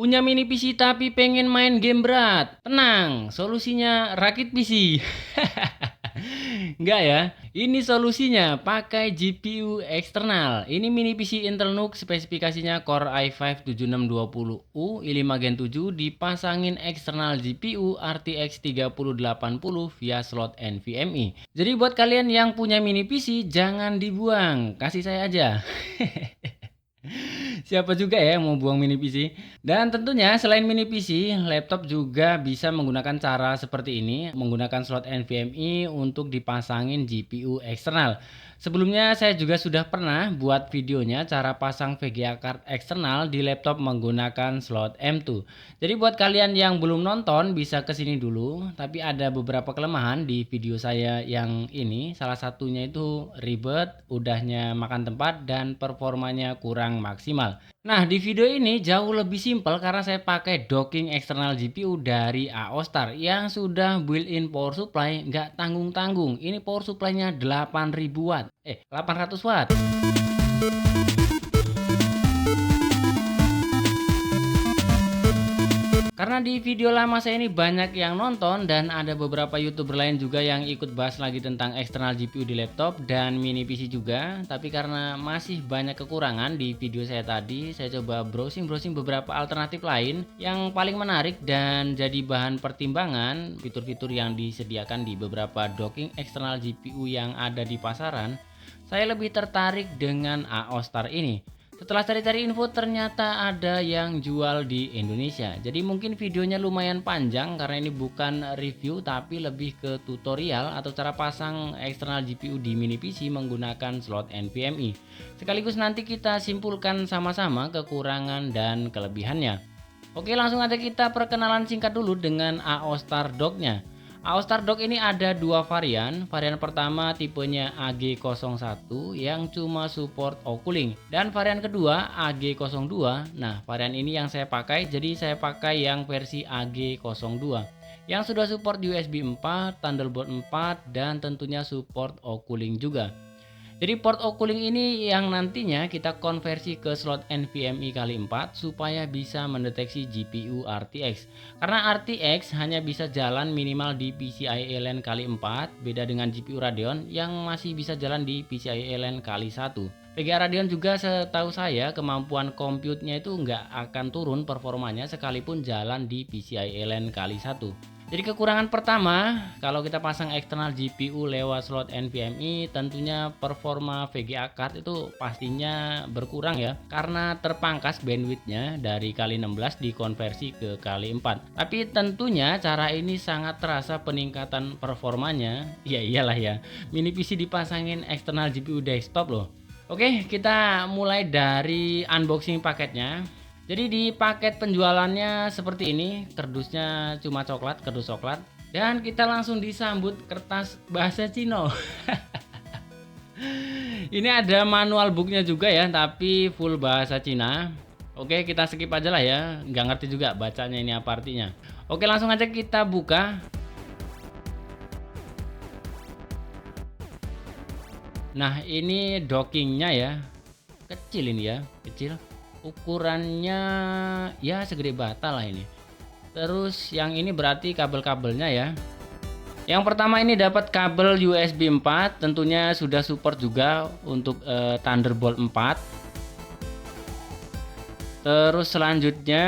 Punya mini PC tapi pengen main game berat? Tenang, solusinya rakit PC. Enggak ya, ini solusinya pakai GPU eksternal. Ini mini PC Intel NUC, spesifikasinya Core i5 7620U i5 Gen 7, dipasangin eksternal GPU RTX 3080 via slot NVMe. Jadi buat kalian yang punya mini PC jangan dibuang, kasih saya aja. Siapa juga ya yang mau buang mini PC? Dan tentunya selain mini PC, laptop juga bisa menggunakan cara seperti ini, menggunakan slot NVMe untuk dipasangin GPU eksternal. Sebelumnya saya juga sudah pernah buat videonya cara pasang VGA card eksternal di laptop menggunakan slot M2. Jadi buat kalian yang belum nonton bisa kesini dulu, tapi ada beberapa kelemahan di video saya yang ini. Salah satunya itu ribet, udahnya makan tempat, dan performanya kurang maksimal. Nah, di video ini jauh lebih simpel karena saya pakai docking eksternal GPU dari AOStar yang sudah built-in power supply, nggak tanggung-tanggung. Ini power supply-nya 8000 watt. 800 watt. Karena di video lama saya ini banyak yang nonton dan ada beberapa YouTuber lain juga yang ikut bahas lagi tentang eksternal GPU di laptop dan mini PC juga. Tapi karena masih banyak kekurangan di video saya tadi, saya coba browsing beberapa alternatif lain yang paling menarik dan jadi bahan pertimbangan fitur-fitur yang disediakan di beberapa docking eksternal GPU yang ada di pasaran. Saya lebih tertarik dengan AOStar ini. Setelah cari-cari info ternyata ada yang jual di Indonesia. Jadi mungkin videonya lumayan panjang karena ini bukan review tapi lebih ke tutorial atau cara pasang eksternal GPU di mini PC menggunakan slot NVMe. Sekaligus nanti kita simpulkan sama-sama kekurangan dan kelebihannya. Oke, langsung aja kita perkenalan singkat dulu dengan AOStar dock-nya. AOStar dock ini ada dua varian. Varian pertama tipenya AG01 yang cuma support O-cooling, dan varian kedua AG02. Nah, varian ini yang saya pakai, jadi saya pakai yang versi AG02 yang sudah support USB 4, Thunderbolt 4, dan tentunya support O-cooling juga. Jadi port O-cooling ini yang nantinya kita konversi ke slot NVMe kali 4 supaya bisa mendeteksi GPU RTX. Karena RTX hanya bisa jalan minimal di PCIe LAN kali 4, beda dengan GPU Radeon yang masih bisa jalan di PCIe LAN kali 1. VGA Radeon juga setahu saya kemampuan compute-nya itu nggak akan turun performanya sekalipun jalan di PCIe LAN kali 1. Jadi kekurangan pertama, kalau kita pasang eksternal GPU lewat slot NVMe, tentunya performa VGA card itu pastinya berkurang ya, karena terpangkas bandwidthnya dari kali 16 dikonversi ke kali 4. Tapi tentunya cara ini sangat terasa peningkatan performanya. Ya iyalah ya, mini PC dipasangin eksternal GPU desktop loh. Oke, kita mulai dari unboxing paketnya. Jadi di paket penjualannya seperti ini, kardusnya cuma coklat, kardus coklat, dan kita langsung disambut kertas bahasa Cina. Ini ada manual booknya juga ya, tapi full bahasa Cina. Oke, kita skip aja lah ya, nggak ngerti juga bacanya ini apa artinya. Oke, langsung aja kita buka. Nah, ini dockingnya ya, kecil ini ya, kecil. Ukurannya ya segede bata lah ini. Terus yang ini berarti kabel-kabelnya ya. Yang pertama ini dapat kabel USB 4, tentunya sudah support juga untuk Thunderbolt 4. Terus selanjutnya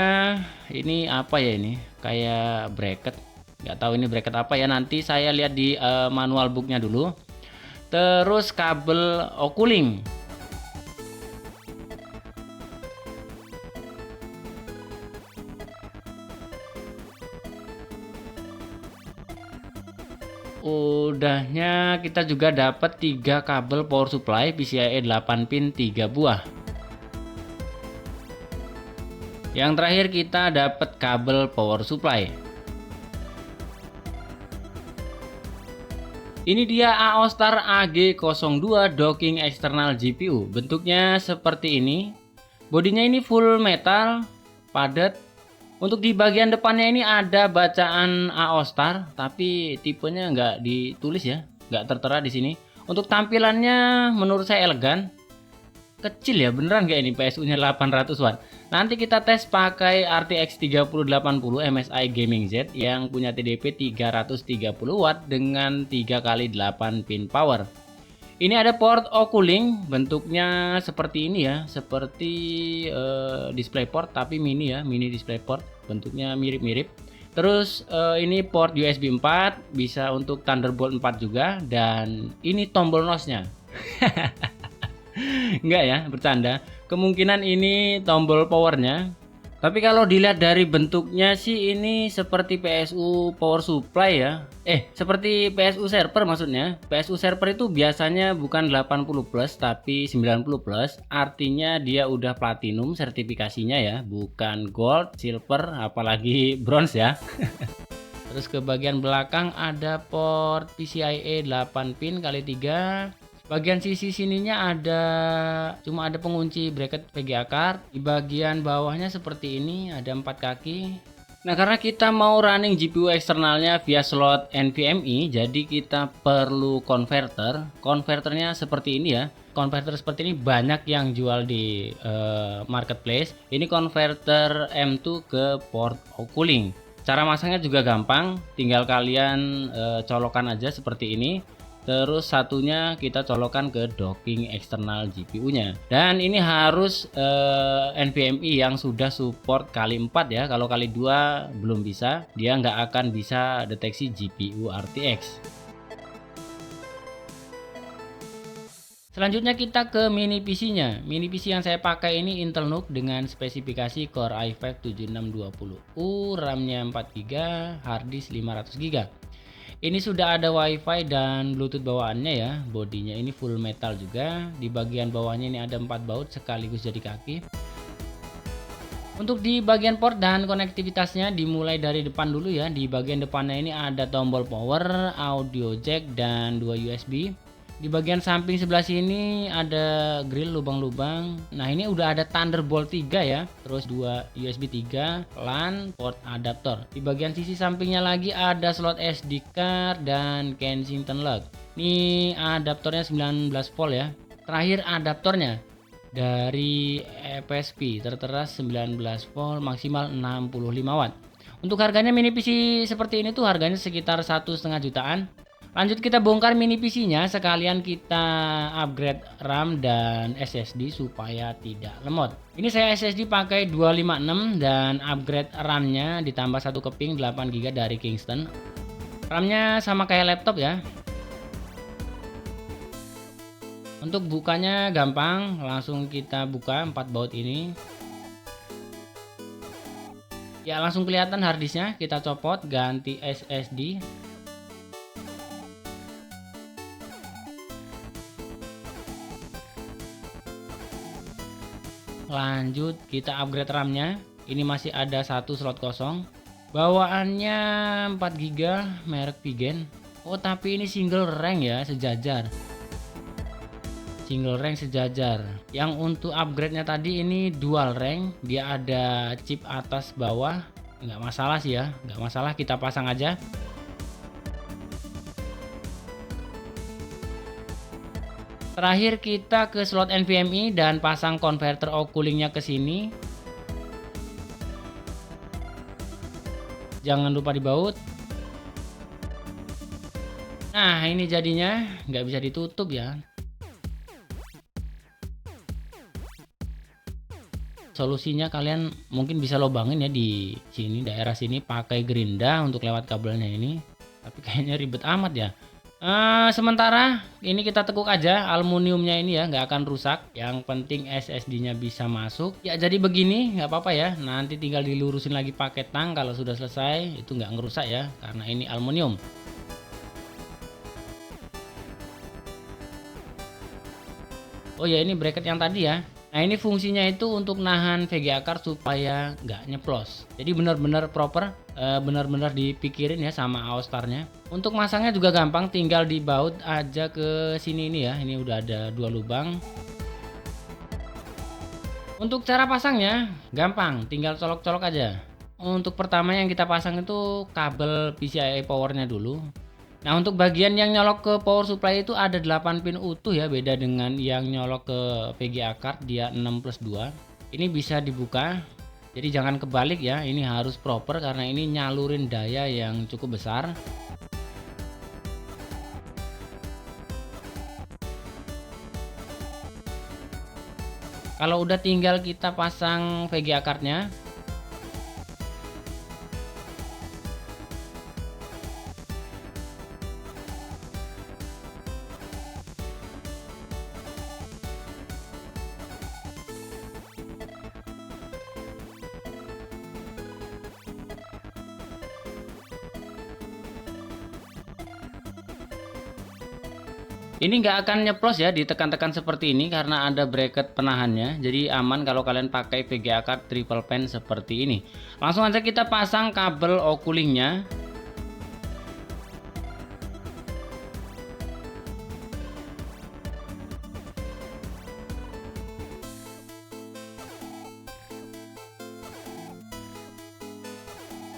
ini apa ya ini? Kayak bracket. Nggak tahu ini bracket apa ya, nanti saya lihat di manual booknya dulu. Terus kabel O-cooling. Udahnya kita juga dapat 3 kabel power supply PCIe 8 pin 3 buah. Yang terakhir kita dapat kabel power supply. Ini dia AOStar AG02 docking eksternal GPU. Bentuknya seperti ini. Bodinya ini full metal, padat. Untuk di bagian depannya ini ada bacaan AOStar, tapi tipenya nggak ditulis ya, nggak tertera di sini. Untuk tampilannya menurut saya elegan, kecil ya, beneran nggak ini PSU-nya 800 watt. Nanti kita tes pakai RTX 3080 MSI Gaming Z yang punya TDP 330 watt dengan 3x8 pin power. Ini ada port O-Cooling, bentuknya seperti ini ya, seperti DisplayPort tapi mini ya, mini DisplayPort, bentuknya mirip-mirip. Terus ini port USB 4, bisa untuk Thunderbolt 4 juga, dan ini tombol NOS-nya. Enggak ya, bercanda. Kemungkinan ini tombol powernya. Tapi kalau dilihat dari bentuknya sih ini seperti PSU power supply ya. Seperti PSU server maksudnya. PSU server itu biasanya bukan 80 plus tapi 90 plus. Artinya dia udah platinum sertifikasinya ya, bukan gold, silver, apalagi bronze ya. Terus ke bagian belakang ada port PCIe 8 pin x 3. Bagian sisi sininya cuma ada pengunci bracket VGA card. Di bagian bawahnya seperti ini ada 4 kaki. Nah, karena kita mau running GPU eksternalnya via slot NVMe, jadi kita perlu converter. Converternya seperti ini ya. Converter seperti ini banyak yang jual di marketplace. Ini converter M2 ke port O-Cooling. Cara masangnya juga gampang, tinggal kalian colokan aja seperti ini. Terus satunya kita colokan ke docking eksternal GPU-nya. Dan ini harus NVMe yang sudah support kali 4 ya. Kalau kali 2 belum bisa, dia nggak akan bisa deteksi GPU RTX. Selanjutnya kita ke mini PC-nya. Mini PC yang saya pakai ini Intel NUC dengan spesifikasi Core i5 7620U, RAM-nya 4GB, hard disk 500GB. Ini sudah ada WiFi dan Bluetooth bawaannya ya. Bodinya ini full metal juga. Di bagian bawahnya ini ada 4 baut sekaligus jadi kaki. Untuk di bagian port dan konektivitasnya dimulai dari depan dulu ya. Di bagian depannya ini ada tombol power, audio jack, dan 2 USB. Di bagian samping sebelah sini ada grill lubang-lubang. Nah, ini udah ada Thunderbolt 3 ya. Terus 2 USB 3, LAN, port adaptor. Di bagian sisi sampingnya lagi ada slot SD card dan Kensington lock. Ini adaptornya 19 volt ya. Terakhir adaptornya dari FSP tertera 19 volt maksimal 65 watt. Untuk harganya mini PC seperti ini tuh harganya sekitar 1,5 jutaan. Lanjut kita bongkar mini PC-nya, sekalian kita upgrade RAM dan SSD supaya tidak lemot. Ini saya SSD pakai 256 dan upgrade RAM-nya ditambah 1 keping 8GB dari Kingston. RAM-nya sama kayak laptop ya. Untuk bukanya gampang, langsung kita buka 4 baut ini. Ya, langsung kelihatan harddisknya, kita copot, ganti SSD. Lanjut kita upgrade RAM-nya. Ini masih ada 1 slot kosong. Bawaannya 4GB merek Pigen. Oh, tapi ini single rank ya, sejajar. Single rank sejajar. Yang untuk upgrade-nya tadi ini dual rank. Dia ada chip atas bawah. Nggak masalah sih ya, nggak masalah, kita pasang aja. Terakhir kita ke slot NVMe dan pasang konverter O-Cooling-nya ke sini. Jangan lupa dibaut. Nah, ini jadinya nggak bisa ditutup ya. Solusinya kalian mungkin bisa lobangin ya di sini, daerah sini, pakai gerinda untuk lewat kabelnya ini. Tapi kayaknya ribet amat ya. Sementara ini kita tekuk aja aluminiumnya ini ya, nggak akan rusak. Yang penting SSD-nya bisa masuk. Ya jadi begini, nggak apa-apa ya. Nanti tinggal dilurusin lagi pakai tang kalau sudah selesai. Itu nggak ngerusak ya, karena ini aluminium. Oh ya, ini bracket yang tadi ya. Nah, ini fungsinya itu untuk nahan VGA card supaya nggak nyeplos. Jadi benar-benar proper, benar-benar dipikirin ya sama AOStarnya. Untuk masangnya juga gampang, tinggal dibaut aja ke sini ini ya. Ini udah ada 2 lubang. Untuk cara pasangnya gampang, tinggal colok-colok aja. Untuk pertama yang kita pasang itu kabel PCIe powernya dulu. Nah, untuk bagian yang nyolok ke power supply itu ada 8 pin utuh ya, beda dengan yang nyolok ke VGA card, dia 6+2. Ini bisa dibuka. Jadi jangan kebalik ya, ini harus proper karena ini nyalurin daya yang cukup besar. Kalau udah tinggal kita pasang VGA cardnya. Ini nggak akan nyeplos ya ditekan-tekan seperti ini karena ada bracket penahannya. Jadi aman kalau kalian pakai VGA card triple pen seperti ini. Langsung aja kita pasang kabel okulingnya.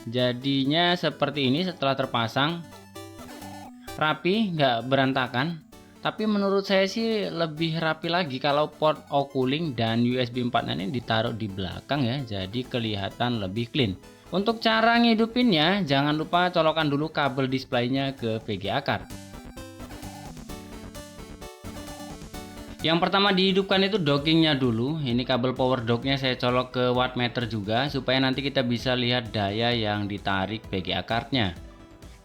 Jadinya seperti ini setelah terpasang. Rapi, nggak berantakan. Tapi menurut saya sih lebih rapi lagi kalau port Oculink dan USB 4 ini ditaruh di belakang ya, jadi kelihatan lebih clean. Untuk cara ngidupinnya, jangan lupa colokan dulu kabel displaynya ke VGA card. Yang pertama dihidupkan itu dockingnya dulu. Ini kabel power docknya saya colok ke wattmeter juga supaya nanti kita bisa lihat daya yang ditarik VGA cardnya.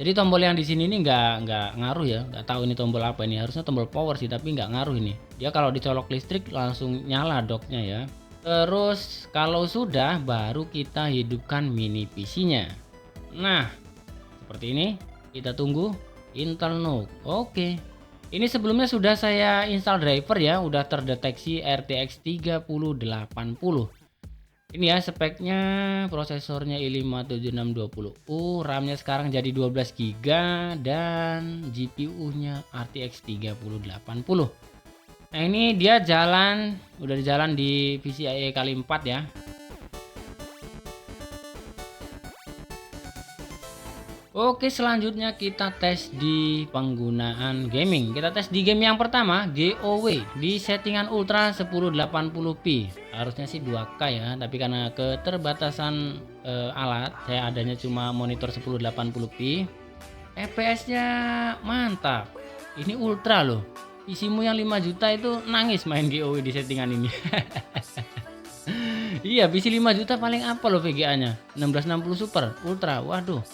Jadi tombol yang di sini ini nggak ngaruh ya, nggak tahu ini tombol apa ini, harusnya tombol power sih tapi nggak ngaruh ini. Dia kalau dicolok listrik langsung nyala docknya ya. Terus kalau sudah baru kita hidupkan mini PC-nya. Nah seperti ini, kita tunggu Intel NUC. Oke. Ini sebelumnya sudah saya install driver ya, udah terdeteksi RTX 3080. Ini ya speknya, prosesornya i5 7620U, RAM-nya sekarang jadi 12 GB dan GPU-nya RTX 3080. Nah, ini dia jalan, udah jalan di PCIe kali 4 ya. Oke, selanjutnya kita tes di penggunaan gaming. Kita tes di game yang pertama, GOW di settingan ultra 1080p. Harusnya sih 2K ya, tapi karena keterbatasan alat, saya adanya cuma monitor 1080p. FPS-nya mantap. Ini ultra loh. PC-mu yang 5 juta itu nangis main GOW di settingan ini. Iya, PC 5 juta paling apa loh VGA-nya? 1660 Super Ultra. Waduh.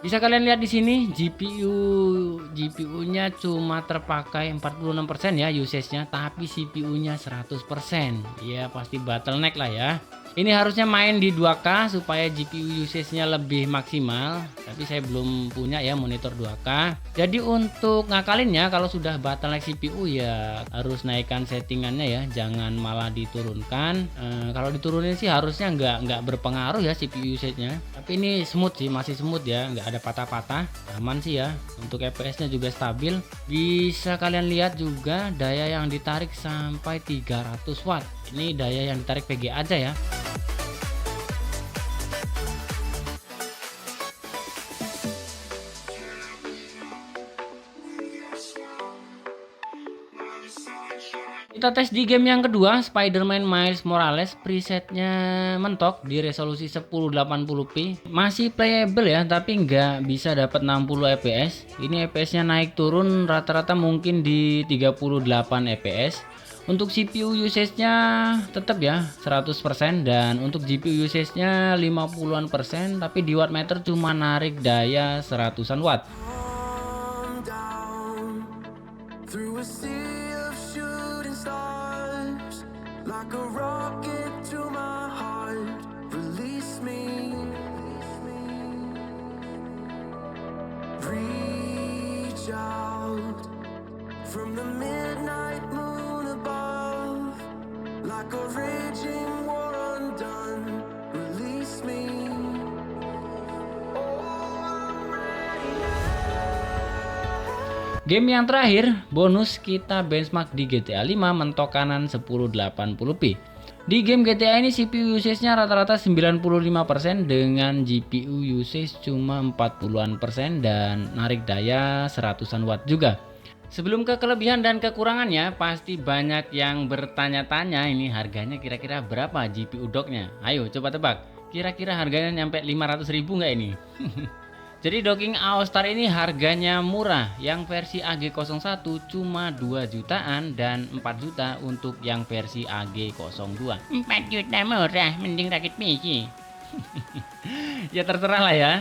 Bisa kalian lihat di sini GPU-nya cuma terpakai 46% ya usage-nya, tapi CPU-nya 100%. Ya pasti bottleneck lah ya. Ini harusnya main di 2K supaya GPU usage-nya lebih maksimal, tapi saya belum punya ya monitor 2K. Jadi untuk ngakalinnya kalau sudah bottleneck CPU ya harus naikkan settingannya ya, jangan malah diturunkan. Kalau diturunin sih harusnya nggak berpengaruh ya CPU usage-nya. Tapi ini smooth sih, masih smooth ya, nggak ada patah-patah, aman sih ya. Untuk FPS-nya juga stabil. Bisa kalian lihat juga daya yang ditarik sampai 300 watt. Ini daya yang ditarik VGA aja ya. Kita tes di game yang kedua, Spider-Man Miles Morales. Presetnya mentok di resolusi 1080p, masih playable ya, tapi nggak bisa dapat 60 fps. Ini fps-nya naik turun rata-rata mungkin di 38 fps. Untuk CPU usage-nya tetap ya 100% dan untuk GPU usage-nya 50-an persen, tapi di wattmeter cuma narik daya 100-an watt. Like a rocket to my heart, release me, reach out from the midnight moon above, like a raging war undone, release me. Game yang terakhir, bonus kita benchmark di GTA 5 mentok kanan 1080p. Di game GTA ini CPU usage-nya rata-rata 95% dengan GPU usage cuma 40-an persen dan narik daya 100-an watt juga. Sebelum ke kelebihan dan kekurangannya, pasti banyak yang bertanya-tanya ini harganya kira-kira berapa GPU docknya. Ayo coba tebak, kira-kira harganya nyampe 500.000 nggak ini? Jadi docking AOStar ini harganya murah, yang versi AG01 cuma 2 jutaan dan 4 juta untuk yang versi AG02. 4 juta murah, mending rakit PC. Ya terserah lah ya.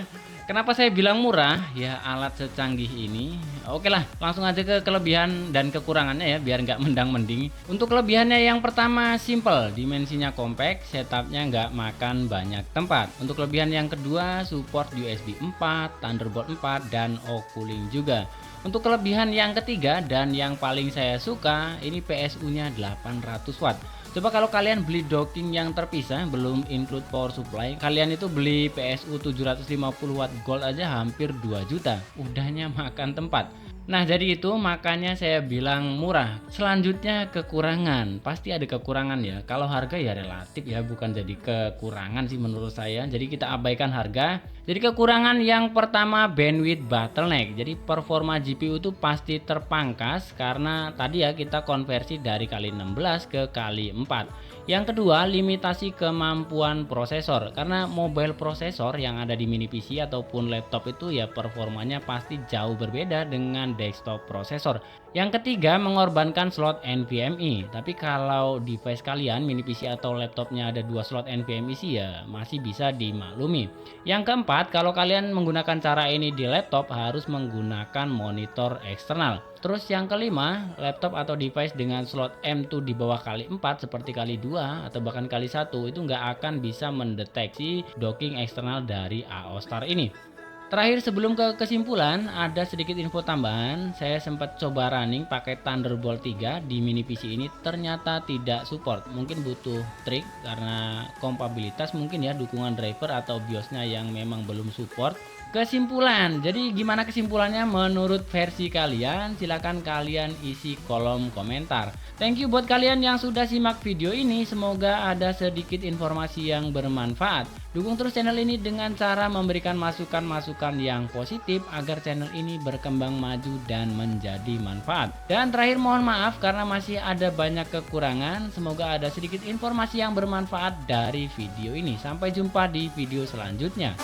Kenapa saya bilang murah? Ya alat secanggih ini. Oke lah, langsung aja ke kelebihan dan kekurangannya ya, biar nggak mendang-mending. Untuk kelebihannya yang pertama simple, dimensinya compact, setupnya nggak makan banyak tempat. Untuk kelebihan yang kedua, support USB 4, Thunderbolt 4, dan O-cooling juga. Untuk kelebihan yang ketiga dan yang paling saya suka, ini PSU-nya 800 watt. Coba kalau kalian beli docking yang terpisah, belum include power supply, kalian itu beli PSU 750 watt gold aja hampir 2 juta. Udahnya makan tempat. Nah jadi itu makanya saya bilang murah. Selanjutnya kekurangan, pasti ada kekurangan ya. Kalau harga ya relatif ya, bukan jadi kekurangan sih menurut saya. Jadi kita abaikan harga. Jadi kekurangan yang pertama bandwidth bottleneck. Jadi performa GPU itu pasti terpangkas karena tadi ya kita konversi dari kali 16 ke kali 4. Yang kedua, limitasi kemampuan prosesor. Karena mobile prosesor yang ada di mini PC ataupun laptop itu ya performanya pasti jauh berbeda dengan desktop prosesor. Yang ketiga, mengorbankan slot NVMe. Tapi kalau device kalian mini PC atau laptopnya ada 2 slot NVMe sih ya masih bisa dimaklumi. Yang keempat, kalau kalian menggunakan cara ini di laptop harus menggunakan monitor eksternal. Terus yang kelima, laptop atau device dengan slot M2 di bawah kali 4 seperti kali 2 atau bahkan kali 1 itu nggak akan bisa mendeteksi docking eksternal dari AOStar ini. Terakhir sebelum ke kesimpulan, ada sedikit info tambahan. Saya sempat coba running pakai Thunderbolt 3 di mini PC ini, ternyata tidak support. Mungkin butuh trik karena kompatibilitas mungkin ya, dukungan driver atau BIOSnya yang memang belum support. Kesimpulan, jadi gimana kesimpulannya menurut versi kalian? Silahkan kalian isi kolom komentar. Thank you buat kalian yang sudah simak video ini, semoga ada sedikit informasi yang bermanfaat. Dukung terus channel ini dengan cara memberikan masukan-masukan yang positif agar channel ini berkembang maju dan menjadi manfaat. Dan terakhir mohon maaf karena masih ada banyak kekurangan, semoga ada sedikit informasi yang bermanfaat dari video ini. Sampai jumpa di video selanjutnya.